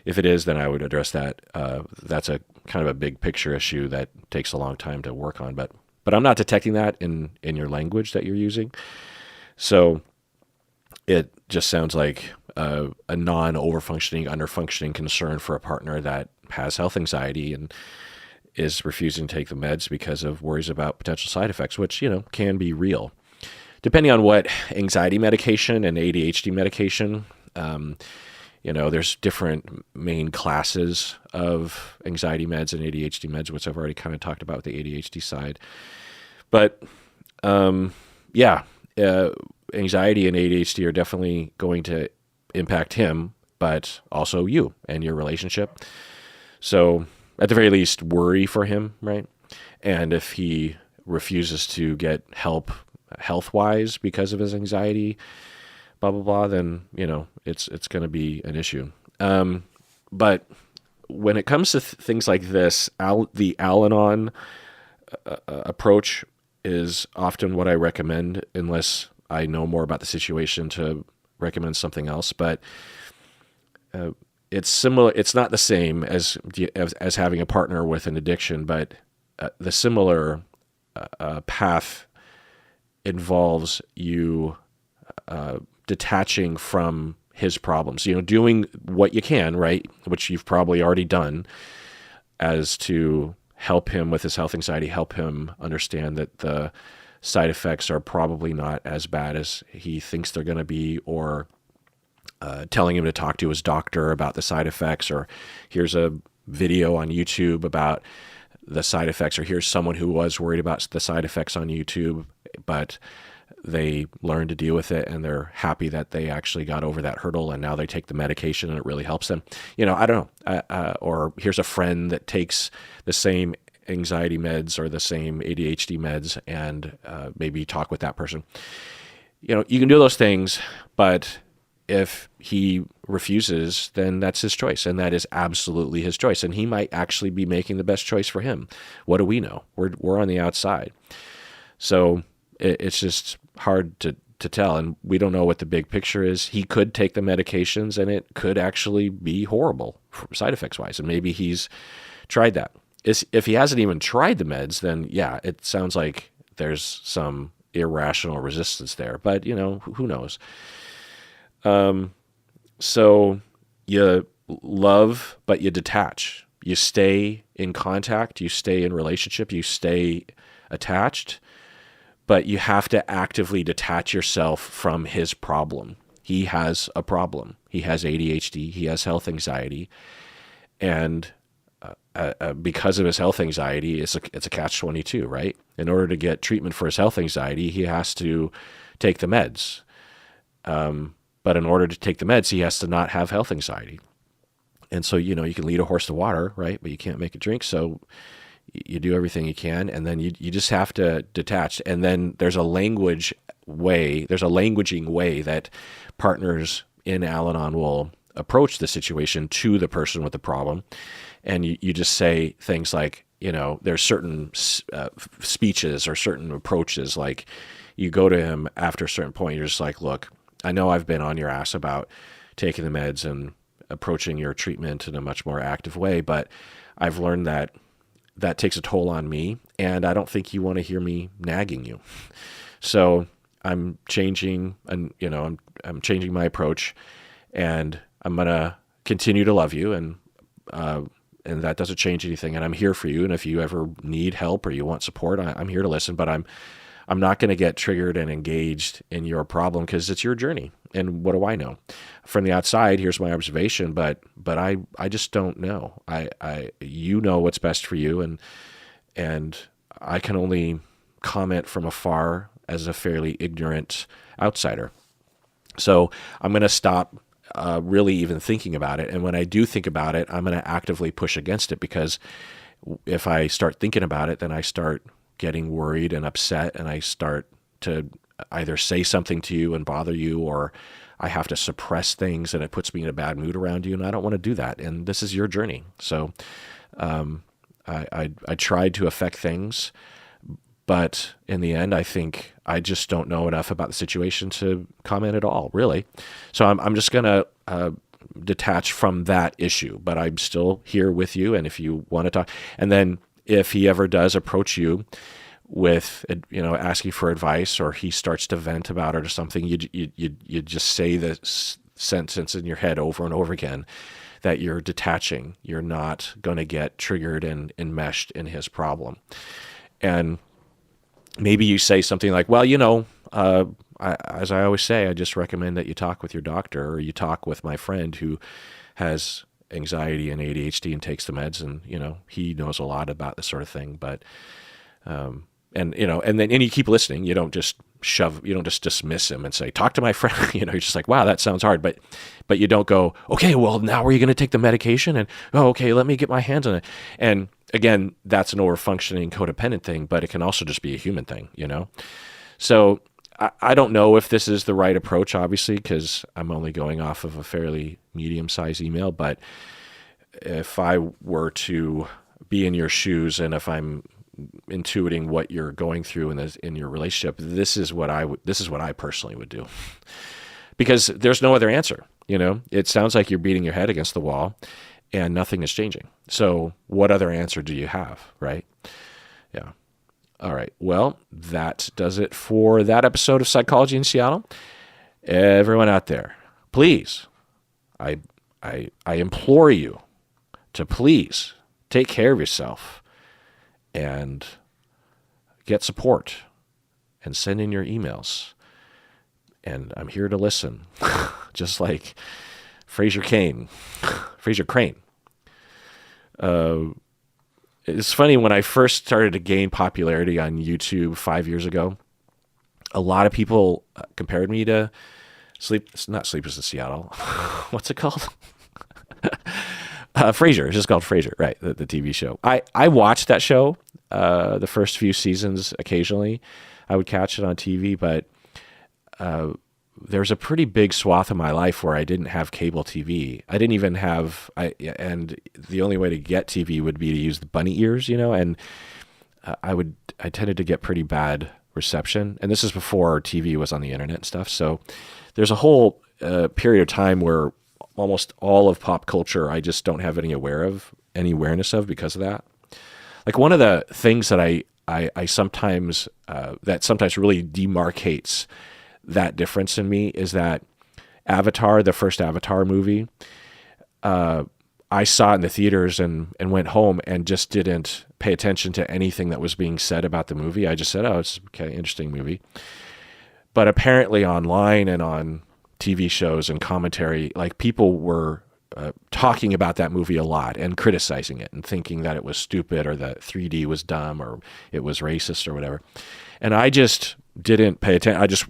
if it is, then I would address that. That's a kind of a big picture issue that takes a long time to work on. But I'm not detecting that in your language that you're using. So it just sounds like a non-overfunctioning, underfunctioning concern for a partner that has health anxiety and is refusing to take the meds because of worries about potential side effects, which, can be real. Depending on what anxiety medication and ADHD medication, there's different main classes of anxiety meds and ADHD meds, which I've already kind of talked about with the ADHD side. But anxiety and ADHD are definitely going to impact him, but also you and your relationship. So at the very least, worry for him, right? And if he refuses to get help health-wise because of his anxiety, blah, blah, blah, then, it's going to be an issue. But when it comes to things like this, the Al-Anon approach is often what I recommend, unless I know more about the situation to recommend something else. But it's similar. It's not the same as having a partner with an addiction, but the similar path involves you detaching from his problems, doing what you can, right, which you've probably already done, as to help him with his health anxiety, help him understand that the side effects are probably not as bad as he thinks they're going to be, or telling him to talk to his doctor about the side effects, or here's a video on YouTube about the side effects, or here's someone who was worried about the side effects on YouTube, but they learned to deal with it and they're happy that they actually got over that hurdle and now they take the medication and it really helps them. I don't know. Or here's a friend that takes the same anxiety meds or the same ADHD meds, and maybe talk with that person. You can do those things, but if he refuses, then that's his choice, and that is absolutely his choice. And he might actually be making the best choice for him. What do we know? We're on the outside. So it's just hard to tell, and we don't know what the big picture is. He could take the medications, and it could actually be horrible side effects wise, and maybe he's tried that. If he hasn't even tried the meds, then yeah, it sounds like there's some irrational resistance there. But who knows? So you love, but you detach. You stay in contact. You stay in relationship. You stay attached. But you have to actively detach yourself from his problem. He has a problem. He has ADHD. He has health anxiety. And because of his health anxiety, it's a catch-22, right? In order to get treatment for his health anxiety, he has to take the meds. But in order to take the meds, he has to not have health anxiety. And so, you can lead a horse to water, right? But you can't make it drink. So you do everything you can, and then you just have to detach. And then there's a languaging way that partners in Al-Anon will approach the situation to the person with the problem. And you just say things like, there's certain speeches or certain approaches. Like you go to him after a certain point, you're just like, look, I know I've been on your ass about taking the meds and approaching your treatment in a much more active way, but I've learned that takes a toll on me, and I don't think you want to hear me nagging you. So I'm changing, and I'm changing my approach, and I'm gonna continue to love you, and that doesn't change anything. And I'm here for you, and if you ever need help or you want support, I'm here to listen. But I'm not going to get triggered and engaged in your problem because it's your journey. And what do I know? From the outside, here's my observation, but I just don't know. You know what's best for you, and I can only comment from afar as a fairly ignorant outsider. So I'm going to stop really even thinking about it. And when I do think about it, I'm going to actively push against it, because if I start thinking about it, then I start getting worried and upset, and I start to either say something to you and bother you, or I have to suppress things and it puts me in a bad mood around you, and I don't want to do that. And this is your journey. So I tried to affect things, but in the end, I think I just don't know enough about the situation to comment at all, really. So I'm just going to detach from that issue, but I'm still here with you. And if you want to talk, and then if he ever does approach you with, asking for advice, or he starts to vent about it or something, you just say this sentence in your head over and over again, that you're detaching. You're not going to get triggered and enmeshed in his problem. And maybe you say something like, well, as I always say, I just recommend that you talk with your doctor, or you talk with my friend who has anxiety and ADHD and takes the meds, and, he knows a lot about this sort of thing. But, and you keep listening. You don't just dismiss him and say, talk to my friend. You're just like, wow, that sounds hard. But you don't go, okay, well, now are you going to take the medication? And, oh, okay, let me get my hands on it. And again, that's an over-functioning codependent thing, but it can also just be a human thing, So I don't know if this is the right approach, obviously, because I'm only going off of a fairly medium-sized email. But if I were to be in your shoes, and if I'm intuiting what you're going through in your relationship, this is what I personally would do, because there's no other answer. It sounds like you're beating your head against the wall, and nothing is changing. So what other answer do you have, right? Yeah. All right. Well, that does it for that episode of Psychology in Seattle. Everyone out there, please, I implore you to please take care of yourself and get support and send in your emails. And I'm here to listen, just like Fraser Crane. It's funny, when I first started to gain popularity on YouTube 5 years ago, a lot of people compared me to Sleepless in Seattle. What's it called? Frasier. It's just called Frasier, right? The TV show. I watched that show, the first few seasons occasionally. I would catch it on TV, but there's a pretty big swath of my life where I didn't have cable TV. I didn't even have, and the only way to get TV would be to use the bunny ears, and I tended to get pretty bad reception. And this is before TV was on the internet and stuff. So there's a whole period of time where almost all of pop culture I just don't have any awareness of because of that. Like, one of the things that I sometimes that sometimes really demarcates that difference in me is that Avatar, the first Avatar movie, I saw it in the theaters and went home and just didn't pay attention to anything that was being said about the movie. I just said, oh, it's okay, interesting movie. But apparently online and on TV shows and commentary, like, people were talking about that movie a lot and criticizing it and thinking that it was stupid, or that 3D was dumb, or it was racist or whatever. And I just didn't pay attention.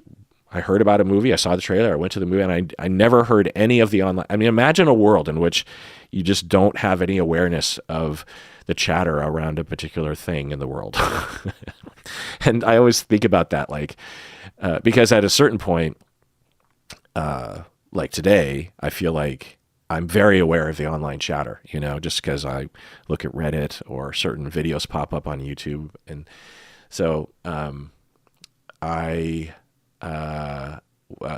I heard about a movie, I saw the trailer, I went to the movie, and I never heard any of the online. I mean, imagine a world in which you just don't have any awareness of the chatter around a particular thing in the world. And I always think about that, like, because at a certain point, like today, I feel like I'm very aware of the online chatter, just because I look at Reddit or certain videos pop up on YouTube. And so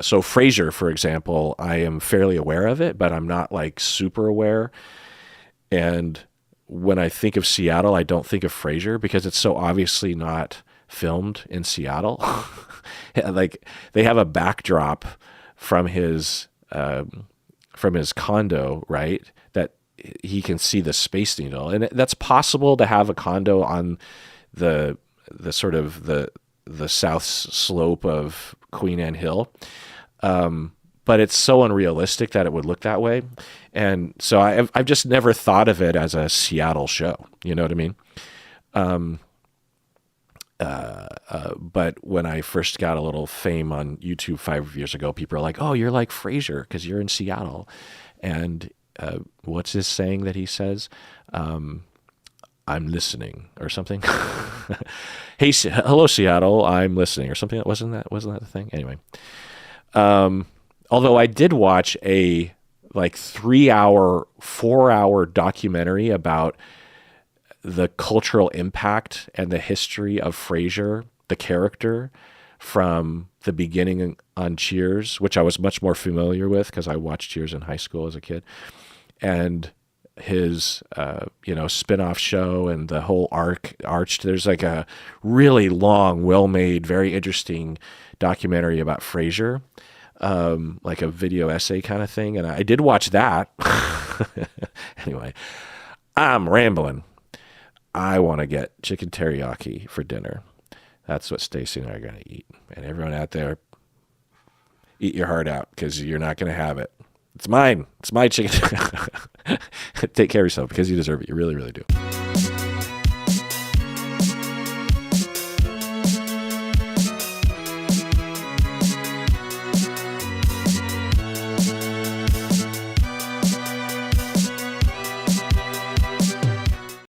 so Frasier, for example, I am fairly aware of it, but I'm not like super aware. And when I think of Seattle, I don't think of Frasier because it's so obviously not filmed in Seattle. Like, they have a backdrop from his condo, right? That he can see the Space Needle, and that's possible to have a condo on the sort of the south slope of Queen Anne Hill. But it's so unrealistic that it would look that way. And so I've just never thought of it as a Seattle show. You know what I mean? But when I first got a little fame on YouTube 5 years ago, people are like, oh, you're like Frasier because you're in Seattle. And what's his saying that he says? I'm listening, or something. Hey, hello, Seattle, I'm listening, or something. Wasn't that the thing? Anyway. Although I did watch a 3-hour, 4-hour documentary about the cultural impact and the history of Frasier, the character, from the beginning on Cheers, which I was much more familiar with because I watched Cheers in high school as a kid, and his spin-off show and the whole arch. There's like a really long, well-made, very interesting documentary about Frasier, like a video essay kind of thing, and I did watch that. Anyway, I'm rambling. I want to get chicken teriyaki for dinner. That's what Stacy and I are going to eat. And everyone out there, eat your heart out because you're not going to have it. It's mine. It's my chicken. Take care of yourself because you deserve it. You really, really do.